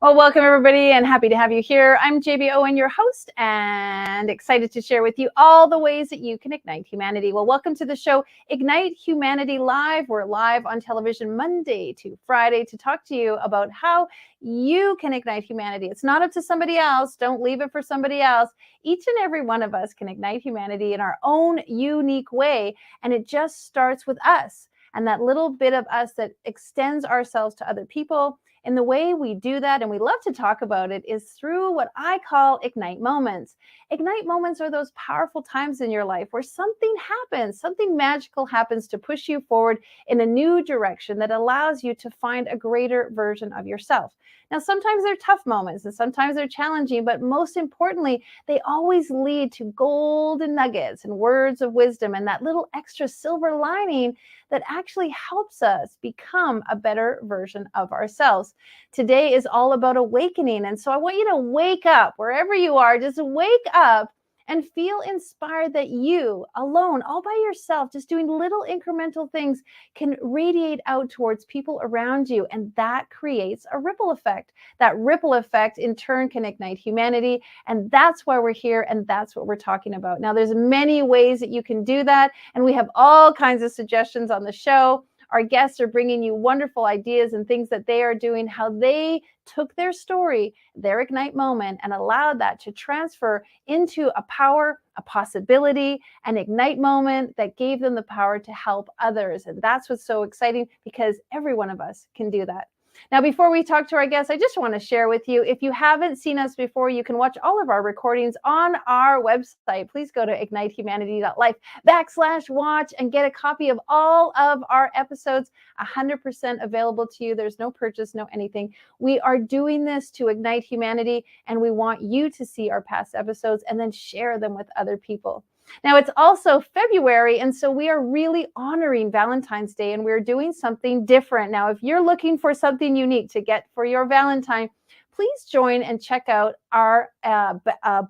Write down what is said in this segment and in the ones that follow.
Well, welcome everybody and happy to have you here. I'm JB Owen, your host, and excited to share with you all the ways that you can ignite humanity. Well, welcome to the show, Ignite Humanity Live. We're live on television Monday to Friday to talk to you about how you can ignite humanity. It's not up to somebody else. Don't leave it for somebody else. Each and every one of us can ignite humanity in our own unique way, and it just starts with us and that little bit of us that extends ourselves to other people. And the way we do that, and we love to talk about it, is through what I call ignite moments. Ignite moments are those powerful times in your life where something happens, something magical happens to push you forward in a new direction that allows you to find a greater version of yourself. Now, sometimes they're tough moments and sometimes they're challenging, but most importantly, they always lead to golden nuggets and words of wisdom and that little extra silver lining that actually helps us become a better version of ourselves. Today is all about awakening. And so I want you to wake up wherever you are, just wake up and feel inspired that you alone, all by yourself, just doing little incremental things can radiate out towards people around you. And that creates a ripple effect. That ripple effect in turn can ignite humanity. And that's why we're here. And that's what we're talking about. Now, there's many ways that you can do that. And we have all kinds of suggestions on the show. Our guests are bringing you wonderful ideas and things that they are doing, how they took their story, their ignite moment, and allowed that to transfer into a power, a possibility, an ignite moment that gave them the power to help others. And that's what's so exciting, because every one of us can do that. Now, before we talk to our guests, I just want to share with you, if you haven't seen us before, you can watch all of our recordings on our website. Please go to ignitehumanity.life/watch and get a copy of all of our episodes, 100% available to you. There's no purchase, no anything. We are doing this to ignite humanity, and we want you to see our past episodes and then share them with other people. Now, it's also February, and so we are really honoring Valentine's Day, and we're doing something different. Now, if you're looking for something unique to get for your Valentine, please join and check out our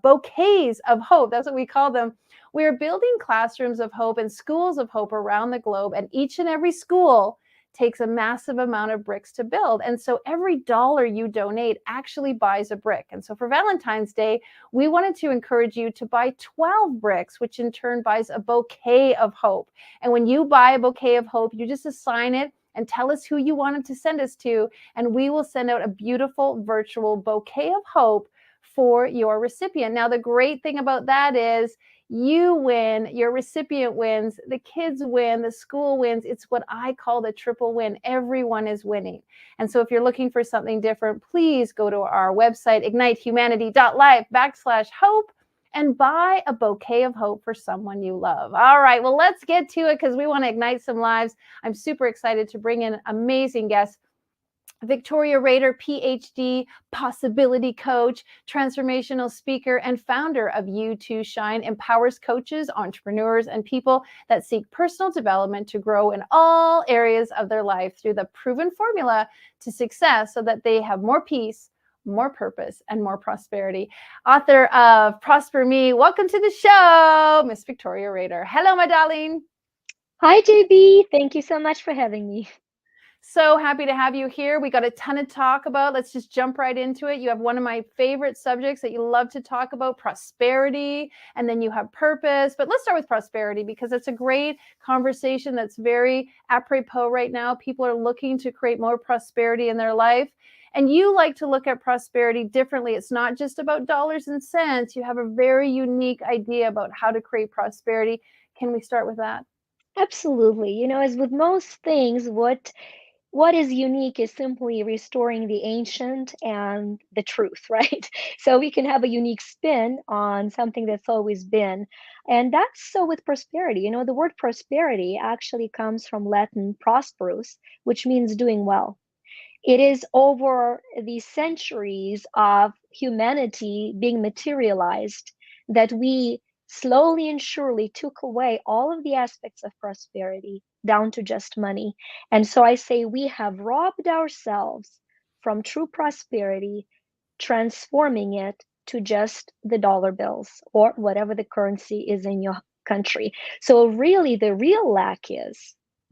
bouquets of hope. That's what we call them. We're building classrooms of hope and schools of hope around the globe, and each and every school takes a massive amount of bricks to build. And so every dollar you donate actually buys a brick. And so for Valentine's Day, we wanted to encourage you to buy 12 bricks, which in turn buys a bouquet of hope. And when you buy a bouquet of hope, you just assign it and tell us who you wanted to send us to, and we will send out a beautiful virtual bouquet of hope for your recipient. Now, the great thing about that is you win, your recipient wins, the kids win, the school wins. It's what I call the triple win. Everyone is winning. And so if you're looking for something different, please go to our website, ignitehumanity.life/hope, and buy a bouquet of hope for someone you love. All right, well, let's get to it because we want to ignite some lives. I'm super excited to bring in amazing guests. Victoria Rader, PhD, possibility coach, transformational speaker, and founder of You2Shine, empowers coaches, entrepreneurs, and people that seek personal development to grow in all areas of their life through the proven formula to success so that they have more peace, more purpose, and more prosperity. Author of Prosper Me. Welcome to the show, Miss Victoria Rader. Hello, my darling. Hi, JB. Thank you so much for having me. So happy to have you here. We got a ton to talk about. Let's just jump right into it. You have one of my favorite subjects that you love to talk about, prosperity, and then you have purpose. But let's start with prosperity because it's a great conversation that's very apropos right now. People are looking to create more prosperity in their life. And you like to look at prosperity differently. It's not just about dollars and cents. You have a very unique idea about how to create prosperity. Can we start with that? Absolutely. As with most things, what is unique is simply restoring the ancient and the truth, right? So we can have a unique spin on something that's always been. And that's so with prosperity. The word prosperity actually comes from Latin prosperus, which means doing well. It is over the centuries of humanity being materialized that we slowly and surely took away all of the aspects of prosperity down to just money. And so I say we have robbed ourselves from true prosperity, transforming it to just the dollar bills or whatever the currency is in your country. So really the real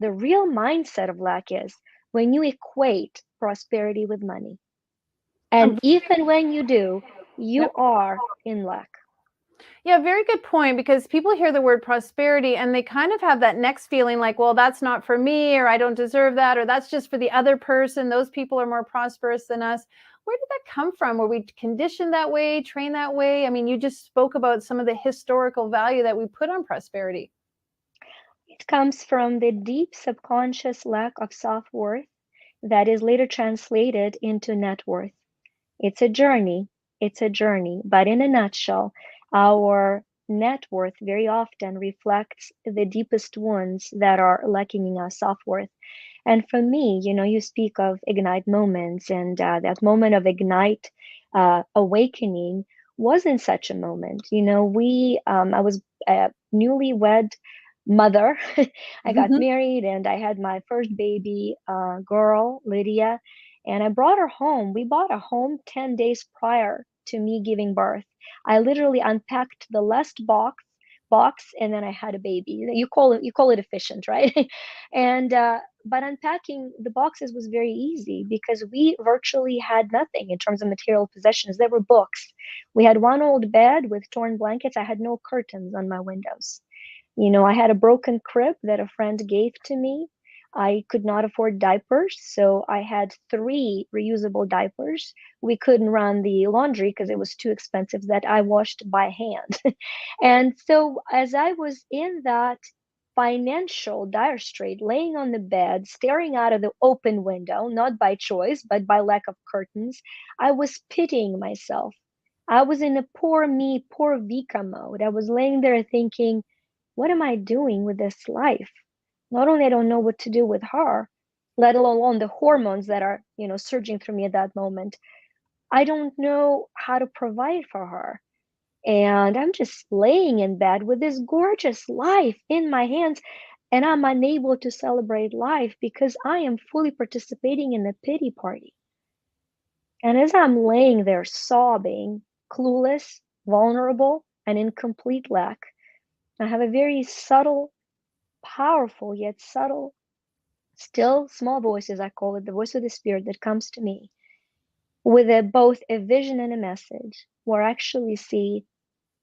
mindset of lack is when you equate prosperity with money. And Um, even when you do, you yep. are in lack. Yeah, very good point, because people hear the word prosperity and they kind of have that next feeling like, well, that's not for me, or I don't deserve that, or that's just for the other person. Those people are more prosperous than us. Where did that come from? Were we conditioned that way, trained that way? I mean, you just spoke about some of the historical value that we put on prosperity. It comes from the deep subconscious lack of self-worth that is later translated into net worth. It's a journey. It's a journey. But in a nutshell, our net worth very often reflects the deepest wounds that are lacking in our self-worth. And for me, you speak of ignite moments, and that moment of ignite awakening wasn't such a moment. I was a newlywed mother. I got married and I had my first baby girl, Lydia, and I brought her home. We bought a home 10 days prior to me giving birth. I literally unpacked the last box and then I had a baby. You call it efficient, right? And but unpacking the boxes was very easy because we virtually had nothing in terms of material possessions. There were books. We had one old bed with torn blankets. I had no curtains on my windows. I had a broken crib that a friend gave to me. I could not afford diapers, so I had three reusable diapers. We couldn't run the laundry because it was too expensive, that I washed by hand. And so, as I was in that financial dire strait, laying on the bed, staring out of the open window, not by choice, but by lack of curtains, I was pitying myself. I was in a poor me, poor Vika mode. I was laying there thinking, what am I doing with this life? Not only I don't know what to do with her, let alone the hormones that are, surging through me at that moment. I don't know how to provide for her. And I'm just laying in bed with this gorgeous life in my hands, and I'm unable to celebrate life because I am fully participating in the pity party. And as I'm laying there sobbing, clueless, vulnerable, and in complete lack, I have a very subtle, powerful yet subtle, still small voice, as I call it, the voice of the spirit that comes to me with both a vision and a message, where I actually see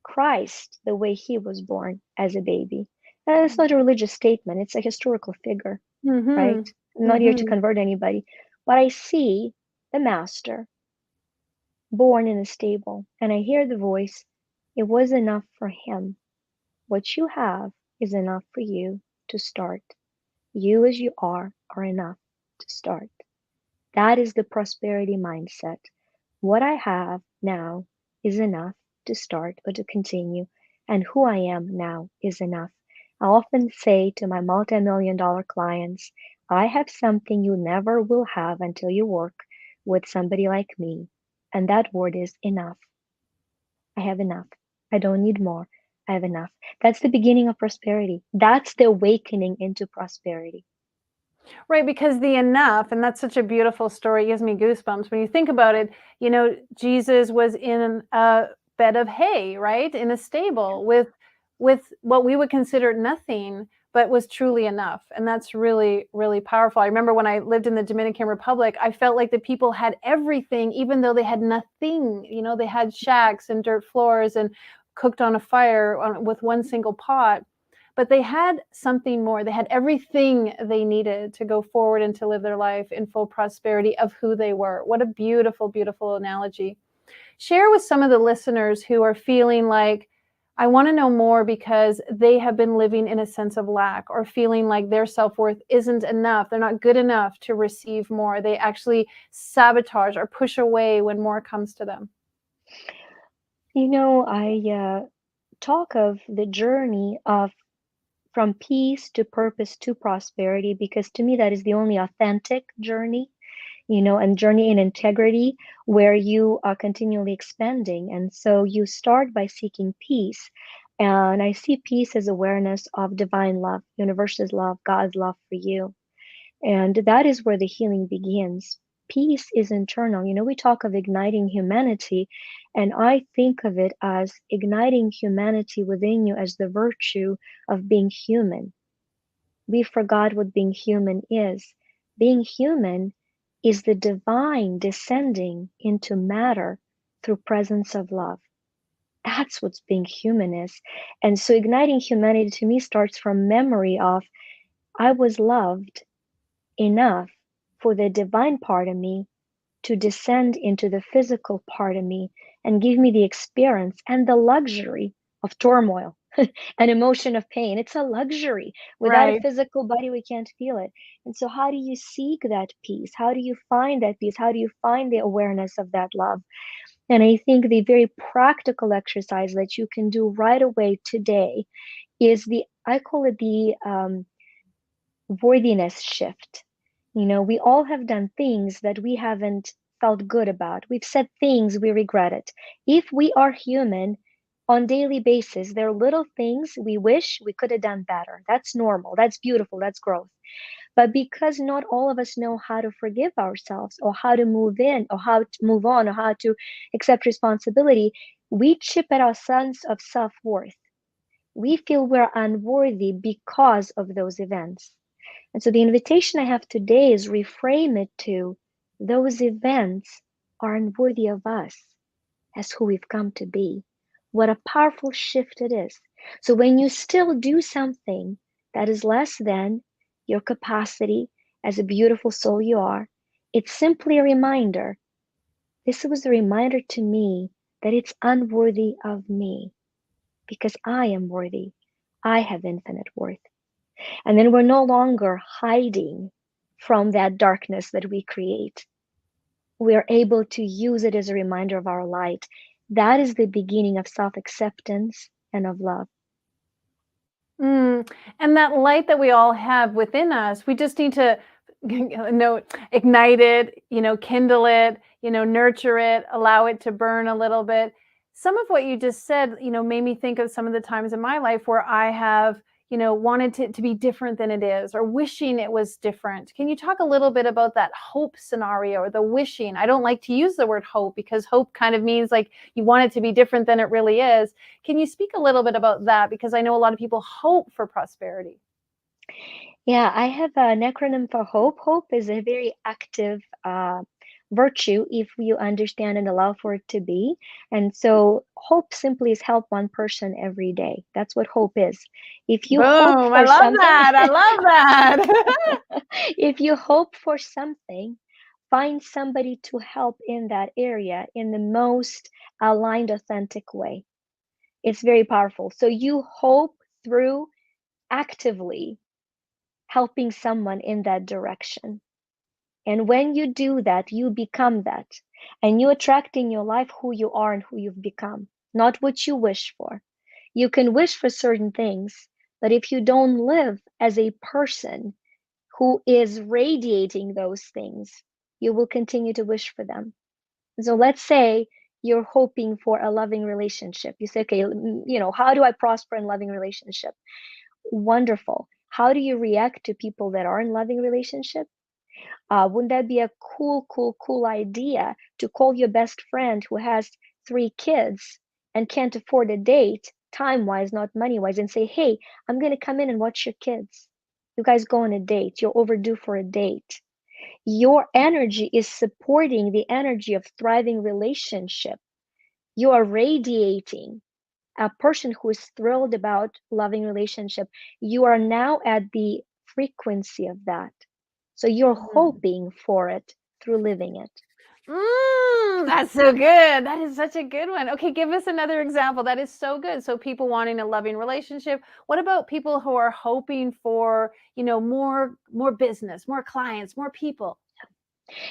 Christ the way he was born as a baby. And it's not a religious statement, it's a historical figure, right? Mm-hmm. I'm not here to Mm-hmm. convert anybody, but I see the master born in a stable, and I hear the voice. It was enough for him. What you have is enough for you to start. You as you are enough to start. That is the prosperity mindset. What I have now is enough to start or to continue, and who I am now is enough. I often say to my multi-million dollar clients, I have something you never will have until you work with somebody like me, and that word is enough. I have enough. I don't need more. I have enough. That's the beginning of prosperity. That's the awakening into prosperity. Right, because the enough, and that's such a beautiful story, it gives me goosebumps. When you think about it, Jesus was in a bed of hay, right? In a stable with what we would consider nothing, but was truly enough. And that's really, really powerful. I remember when I lived in the Dominican Republic, I felt like the people had everything, even though they had nothing. They had shacks and dirt floors and cooked on a fire with one single pot, but they had something more. They had everything they needed to go forward and to live their life in full prosperity of who they were. What a beautiful, beautiful analogy. Share with some of the listeners who are feeling like, I want to know more because they have been living in a sense of lack, or feeling like their self-worth isn't enough. They're not good enough to receive more. They actually sabotage or push away when more comes to them. I talk of the journey of from peace to purpose to prosperity because to me that is the only authentic journey, and journey in integrity where you are continually expanding. And so you start by seeking peace. And I see peace as awareness of divine love, universe's love, God's love for you. And that is where the healing begins. Peace is internal. We talk of igniting humanity, and I think of it as igniting humanity within you as the virtue of being human. We forgot what being human is. Being human is the divine descending into matter through presence of love. That's what being human is. And so igniting humanity to me starts from memory of I was loved enough for the divine part of me to descend into the physical part of me and give me the experience and the luxury of turmoil an emotion of pain. It's a luxury. Without a Right. physical body, we can't feel it. And so, how do you seek that peace? How do you find that peace? How do you find the awareness of that love? And I think the very practical exercise that you can do right away today is I call it the worthiness shift. You know, we all have done things that we haven't felt good about. We've said things we regretted. If we are human on daily basis, there are little things we wish we could have done better. That's normal. That's beautiful. That's growth. But because not all of us know how to forgive ourselves or how to move in or how to move on or how to accept responsibility, we chip at our sense of self-worth. We feel we're unworthy because of those events. And so the invitation I have today is reframe it to those events are unworthy of us as who we've come to be. What a powerful shift it is. So when you still do something that is less than your capacity as a beautiful soul you are, it's simply a reminder. This was a reminder to me that it's unworthy of me because I am worthy. I have infinite worth. And then we're no longer hiding from that darkness that we create. We are able to use it as a reminder of our light. That is the beginning of self acceptance and of love. Mm, and that light that we all have within us, we just need to ignite it, kindle it, nurture it, allow it to burn a little bit. Some of what you just said, made me think of some of the times in my life where I have, wanted it to be different than it is or wishing it was different. Can you talk a little bit about that hope scenario or the wishing? I don't like to use the word hope because hope kind of means like you want it to be different than it really is. Can you speak a little bit about that? Because I know a lot of people hope for prosperity. Yeah, I have an acronym for hope. Hope is a very active virtue if you understand and allow for it to be. And so, hope simply is help one person every day. That's what hope is. If you hope Boom. I for love something, that. I love that. if you hope for something, find somebody to help in that area in the most aligned, authentic way. It's very powerful. So you hope through actively helping someone in that direction. And when you do that, you become that. And you attract in your life who you are and who you've become, not what you wish for. You can wish for certain things, but if you don't live as a person who is radiating those things, you will continue to wish for them. So let's say you're hoping for a loving relationship. You say, okay, how do I prosper in loving relationship? Wonderful. How do you react to people that are in loving relationship? Wouldn't that be a cool idea to call your best friend who has 3 kids and can't afford a date, time-wise, not money-wise, and say, hey, I'm going to come in and watch your kids. You guys go on a date. You're overdue for a date. Your energy is supporting the energy of thriving relationship. You are radiating a person who is thrilled about loving relationship. You are now at the frequency of that. So you're Mm. hoping for it through living it. That's so good. That is such a good one. Okay, give us another example. That is so good. So people wanting a loving relationship. What about people who are hoping for, more business, more clients, more people?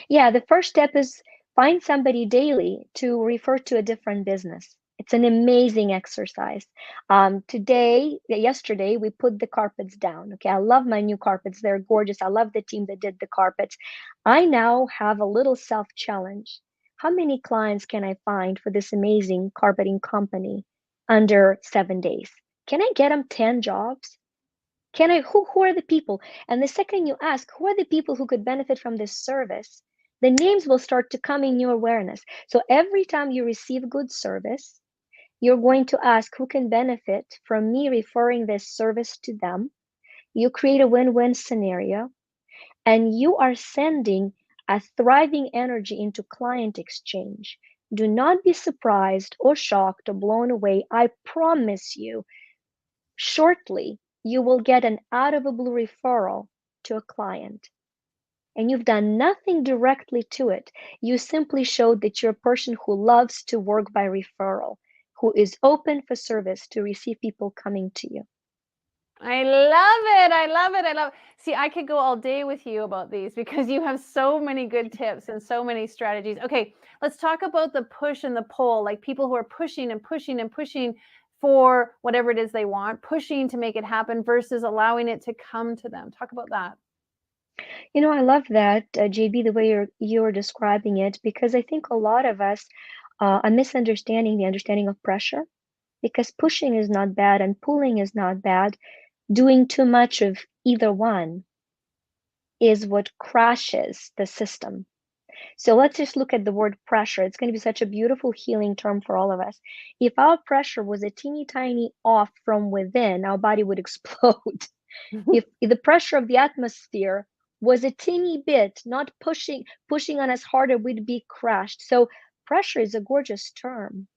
Yeah, the first step is find somebody daily to refer to a different business. It's an amazing exercise. Yesterday, we put the carpets down. Okay, I love my new carpets. They're gorgeous. I love the team that did the carpets. I now have a little self challenge. How many clients can I find for this amazing carpeting company under 7 days? Can I get them 10 jobs? Who are the people? And the second you ask, who are the people who could benefit from this service? The names will start to come in your awareness. So every time you receive good service, you're going to ask who can benefit from me referring this service to them. You create a win-win scenario and you are sending a thriving energy into client exchange. Do not be surprised or shocked or blown away. I promise you, shortly, you will get an out of a blue referral to a client. And you've done nothing directly to it. You simply showed that you're a person who loves to work by referral, who is open for service to receive people coming to you. I love it. I love it. I love it. See, I could go all day with you about these because you have so many good tips and so many strategies. Okay, let's talk about the push and the pull, like people who are pushing and pushing and pushing for whatever it is they want, pushing to make it happen versus allowing it to come to them. Talk about that. You know, I love that, JB, the way you're describing it, because I think a lot of us are misunderstanding the understanding of pressure, because pushing is not bad and pulling is not bad. Doing too much of either one is what crashes the system. So let's just look at the word pressure. It's going to be such a beautiful healing term for all of us. If our pressure was a teeny tiny off from within, our body would explode. If the pressure of the atmosphere was a teeny bit, not pushing on us harder, we'd be crushed. So pressure is a gorgeous term.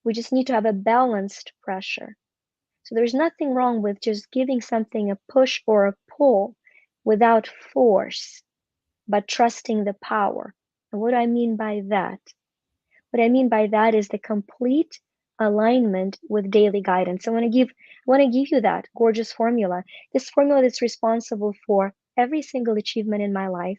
We just need to have a balanced pressure. So there's nothing wrong with just giving something a push or a pull without force, but trusting the power. And what I mean by that? What I mean by that is the complete alignment with daily guidance. I want to give you that gorgeous formula. This formula that's responsible for every single achievement in my life,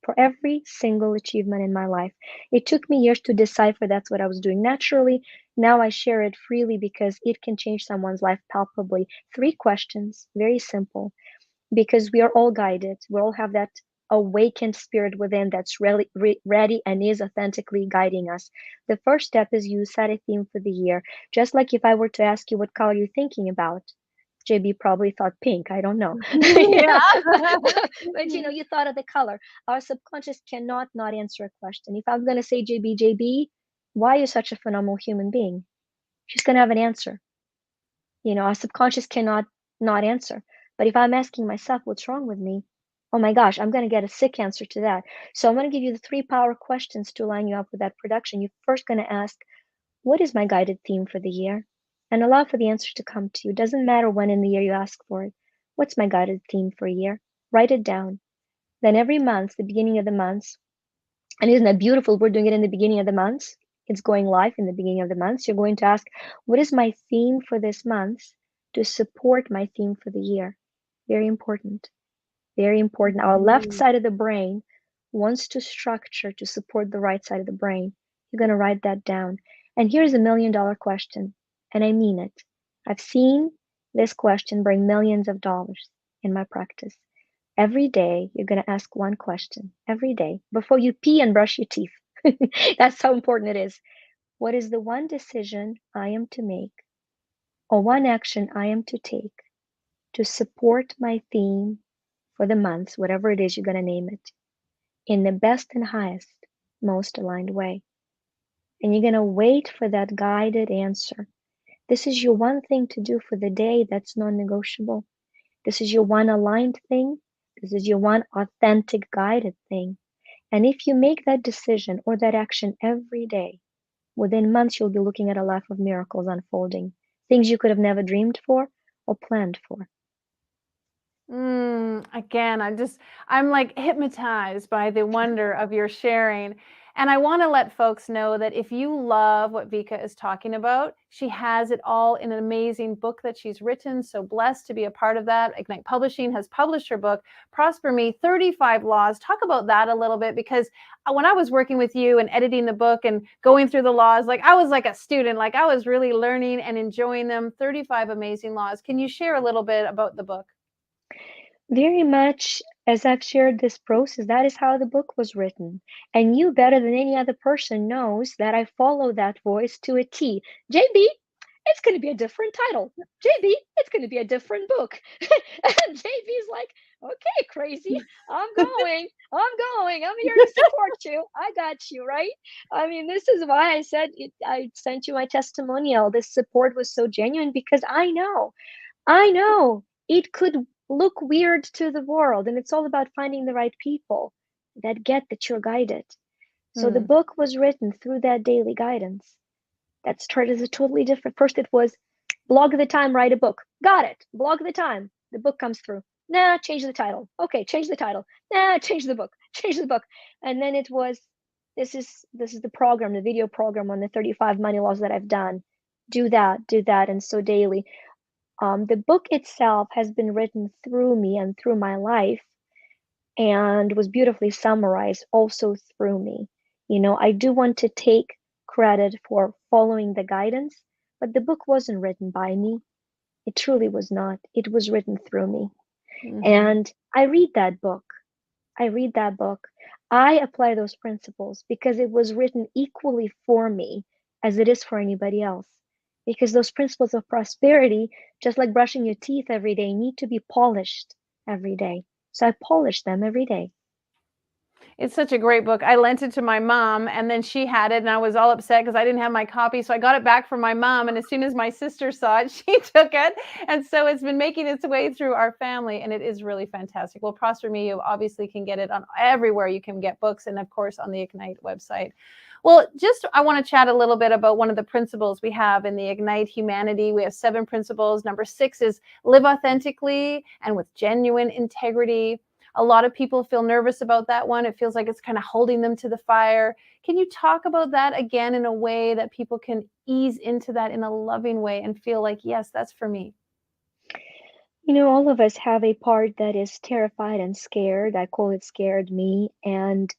for every single achievement in my life. It took me years to decipher that's what I was doing naturally. Now I share it freely because it can change someone's life palpably. 3 questions, very simple, because we are all guided. We all have that awakened spirit within that's really ready and is authentically guiding us. The first step is you set a theme for the year. Just like if I were to ask you what color you're thinking about, JB probably thought pink. I don't know. Yeah. But you thought of the color. Our subconscious cannot not answer a question. If I'm going to say, JB, why are you such a phenomenal human being? She's going to have an answer. Our subconscious cannot not answer. But if I'm asking myself, what's wrong with me? Oh my gosh, I'm going to get a sick answer to that. So I'm going to give you the 3 power questions to line you up with that production. You're first going to ask, what is my guided theme for the year? And allow for the answer to come to you. Doesn't matter when in the year you ask for it. What's my guided theme for a year? Write it down. Then every month, the beginning of the months, and isn't that beautiful? We're doing it in the beginning of the months. It's going live in the beginning of the months. You're going to ask, what is my theme for this month to support my theme for the year? Very important. Very important. Our left side of the brain wants to structure to support the right side of the brain. You're going to write that down. And here's a $1 million question, and I mean it. I've seen this question bring millions of dollars in my practice. Every day, you're going to ask one question. Every day, before you pee and brush your teeth. That's how important it is. What is the one decision I am to make, or one action I am to take to support my theme for the month, whatever it is you're going to name it, in the best and highest, most aligned way? And you're going to wait for that guided answer. This is your one thing to do for the day that's non-negotiable. This is your one aligned thing. This is your one authentic guided thing. And if you make that decision or that action every day, within months, you'll be looking at a life of miracles unfolding, things you could have never dreamed for or planned for. Again, I'm like hypnotized by the wonder of your sharing. And I want to let folks know that if you love what Vika is talking about, she has it all in an amazing book that she's written. So blessed to be a part of that. Ignite Publishing has published her book, Prosper Me, 35 Laws. Talk about that a little bit, because when I was working with you and editing the book and going through the laws, like I was like a student, like I was really learning and enjoying them. 35 amazing laws. Can you share a little bit about the book? Very much as I've shared this process, that is how the book was written. And you, better than any other person, knows that I follow that voice to a T. JB, it's going to be a different title. JB, it's going to be a different book. And JB's like, okay, crazy. I'm going. I'm here to support you. I got you, right? I mean, this is why I said I sent you my testimonial. This support was so genuine because I know it could look weird to the world, and it's all about finding the right people that get that you're guided. So the Hmm. book was written through that daily guidance. That started as a totally different. First, it was blog the time, write a book. Got it. Blog the time. The book comes through. Nah, change the title. Okay, change the title. Nah, change the book. Change the book. And then it was, this is the program, the video program on the 35 money laws that I've done. Do that, and so daily. The book itself has been written through me and through my life, and was beautifully summarized also through me. I do want to take credit for following the guidance, but the book wasn't written by me. It truly was not. It was written through me. Hmm. And I read that book. I read that book. I apply those principles because it was written equally for me as it is for anybody else. Because those principles of prosperity, just like brushing your teeth every day, need to be polished every day. So I polish them every day. It's such a great book. I lent it to my mom, and then she had it, and I was all upset because I didn't have my copy. So I got it back from my mom, and as soon as my sister saw it, she took it. And so it's been making its way through our family, and it is really fantastic. Well, Prosper Me, you obviously can get it on everywhere you can get books, and of course on the Ignite website. Well, just I want to chat a little bit about one of the principles we have in the Ignite Humanity. We have 7 principles. Number 6 is live authentically and with genuine integrity. A lot of people feel nervous about that one. It feels like it's kind of holding them to the fire. Can you talk about that again in a way that people can ease into that in a loving way and feel like, yes, that's for me? All of us have a part that is terrified and scared. I call it scared me. And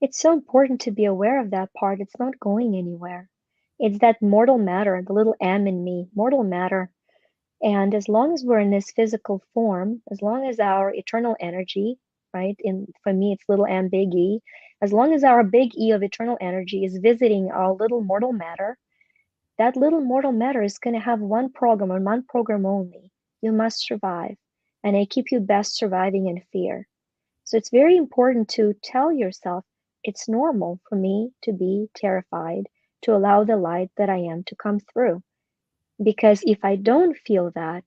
it's so important to be aware of that part. It's not going anywhere. It's that mortal matter, the little m in me, mortal matter. And as long as we're in this physical form, as long as our eternal energy, right, for me it's little m big E, as long as our big E of eternal energy is visiting our little mortal matter, that little mortal matter is going to have one program and one program only. You must survive. And I keep you best surviving in fear. So it's very important to tell yourself it's normal for me to be terrified, to allow the light that I am to come through. Because if I don't feel that,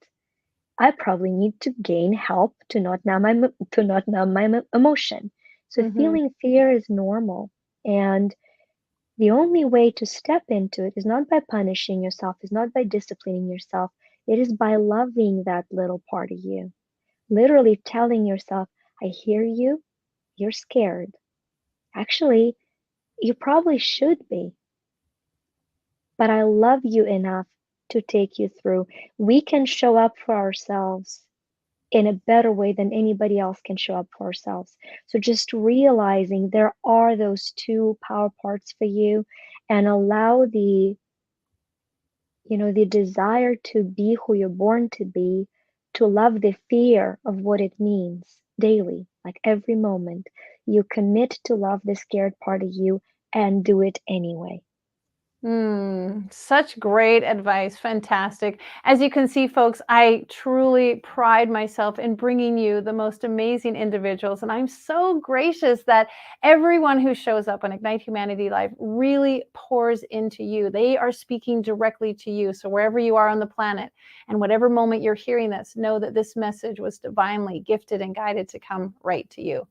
I probably need to gain help to not numb my emotion. So Mm-hmm. feeling fear is normal, and the only way to step into it is not by punishing yourself, is not by disciplining yourself. It is by loving that little part of you. Literally telling yourself, I hear you, you're scared. Actually, you probably should be, but I love you enough to take you through. We can show up for ourselves in a better way than anybody else can show up for ourselves. So just realizing there are those 2 power parts for you, and allow the desire to be who you're born to be, to love the fear of what it means daily, like every moment. You commit to love the scared part of you and do it anyway. Such great advice. Fantastic. As you can see, folks, I truly pride myself in bringing you the most amazing individuals. And I'm so gracious that everyone who shows up on Ignite Humanity Live really pours into you. They are speaking directly to you. So wherever you are on the planet and whatever moment you're hearing this, know that this message was divinely gifted and guided to come right to you.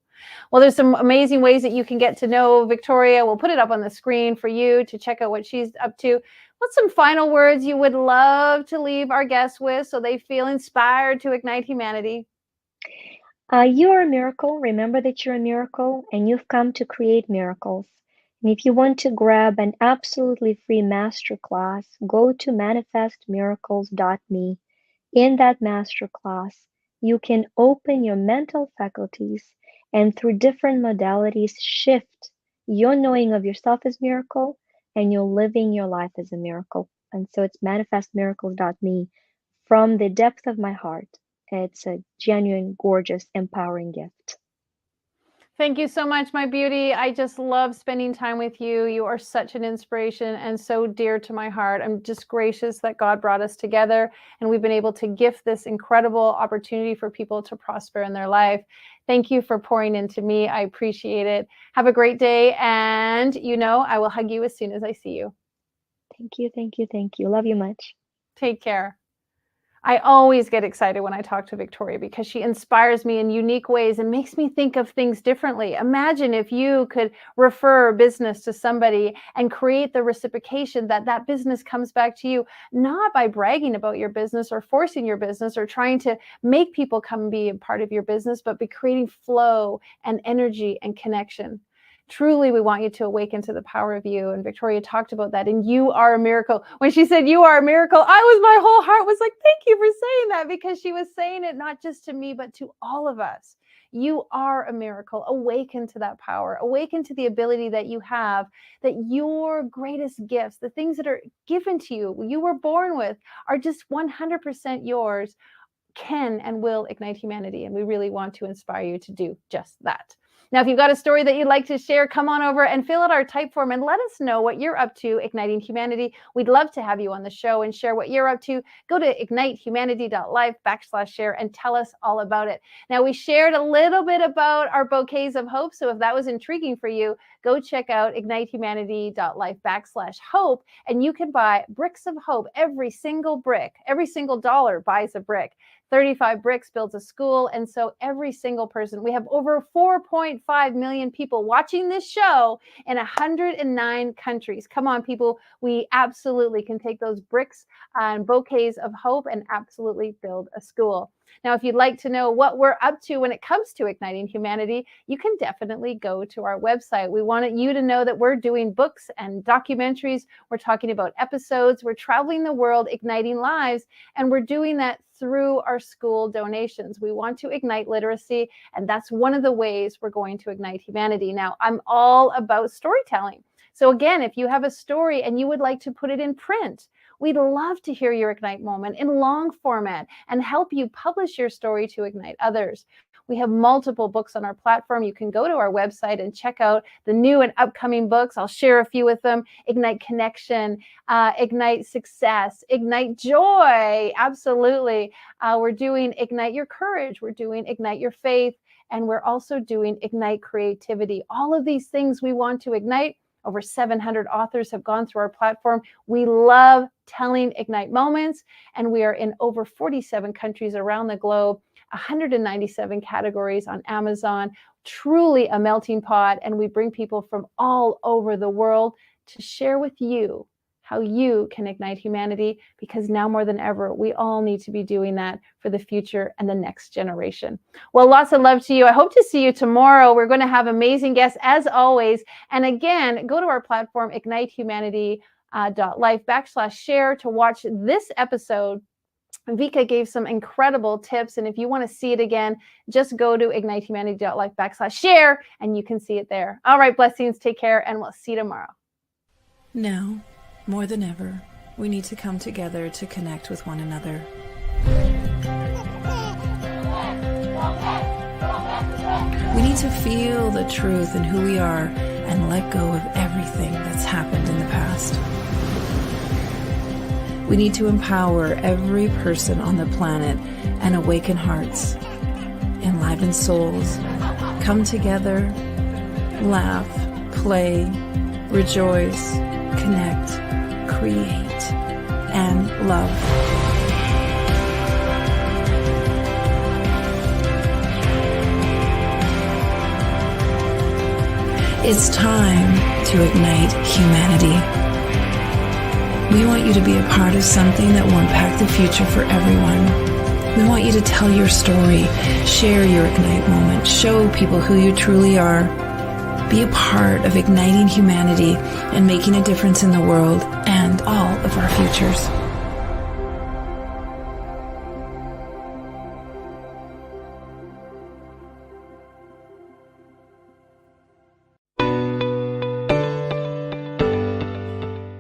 Well, there's some amazing ways that you can get to know Victoria. We'll put it up on the screen for you to check out what she's up to. What's some final words you would love to leave our guests with so they feel inspired to ignite humanity? You are a miracle. Remember that you're a miracle and you've come to create miracles. And if you want to grab an absolutely free masterclass, go to manifestmiracles.me. In that masterclass, you can open your mental faculties and through different modalities shift your knowing of yourself as miracle and you're living your life as a miracle. And so it's manifestmiracles.me from the depth of my heart. It's a genuine, gorgeous, empowering gift. Thank you so much, my beauty. I just love spending time with you. You are such an inspiration and so dear to my heart. I'm just gracious that God brought us together and we've been able to gift this incredible opportunity for people to prosper in their life. Thank you for pouring into me. I appreciate it. Have a great day. And I will hug you as soon as I see you. Thank you, thank you, thank you. Love you much. Take care. I always get excited when I talk to Victoria because she inspires me in unique ways and makes me think of things differently. Imagine if you could refer business to somebody and create the reciprocation that that business comes back to you, not by bragging about your business or forcing your business or trying to make people come be a part of your business, but by creating flow and energy and connection. Truly, we want you to awaken to the power of you. And Victoria talked about that. And you are a miracle. When she said you are a miracle, my whole heart was like, thank you for saying that, because she was saying it not just to me, but to all of us. You are a miracle. Awaken to that power. Awaken to the ability that you have, that your greatest gifts, the things that are given to you, you were born with, are just 100% yours, can and will ignite humanity. And we really want to inspire you to do just that. Now, if you've got a story that you'd like to share, come on over and fill out our type form and let us know what you're up to igniting humanity. We'd love to have you on the show and share what you're up to. Go to ignitehumanity.life/share and tell us all about it. Now, we shared a little bit about our bouquets of hope. So if that was intriguing for you, go check out ignitehumanity.life/hope, and you can buy bricks of hope. Every single brick, every single dollar buys a brick. 35 bricks builds a school. And so every single person, we have over 4.5 million people watching this show in 109 countries. Come on, people. We absolutely can take those bricks and bouquets of hope and absolutely build a school. Now, if you'd like to know what we're up to when it comes to igniting humanity, you can definitely go to our website. We wanted you to know that we're doing books and documentaries. We're talking about episodes. We're traveling the world, igniting lives, and we're doing that through our school donations. We want to ignite literacy, and that's one of the ways we're going to ignite humanity. Now, I'm all about storytelling. So again, if you have a story and you would like to put it in print, we'd love to hear your Ignite moment in long format and help you publish your story to ignite others. We have multiple books on our platform. You can go to our website and check out the new and upcoming books. I'll share a few with them. Ignite Connection, Ignite Success, Ignite Joy. Absolutely. We're doing Ignite Your Courage. We're doing Ignite Your Faith. And we're also doing Ignite Creativity. All of these things we want to ignite. Over 700 authors have gone through our platform. We love telling Ignite moments, and we are in over 47 countries around the globe, 197 categories on Amazon, truly a melting pot. And we bring people from all over the world to share with you how you can ignite humanity, because now more than ever, we all need to be doing that for the future and the next generation. Well, lots of love to you. I hope to see you tomorrow. We're going to have amazing guests as always. And again, go to our platform, ignitehumanity.life/share to watch this episode. Vika gave some incredible tips. And if you want to see it again, just go to ignitehumanity.life/share and you can see it there. All right, blessings. Take care, and we'll see you tomorrow. Now, more than ever, we need to come together to connect with one another. We need to feel the truth in who we are and let go of everything that's happened in the past. We need to empower every person on the planet and awaken hearts, enliven souls, come together, laugh, play, rejoice, connect, create, and love. It's time to ignite humanity. We want you to be a part of something that will impact the future for everyone. We want you to tell your story, share your Ignite moment, show people who you truly are. Be a part of igniting humanity and making a difference in the world and all of our futures.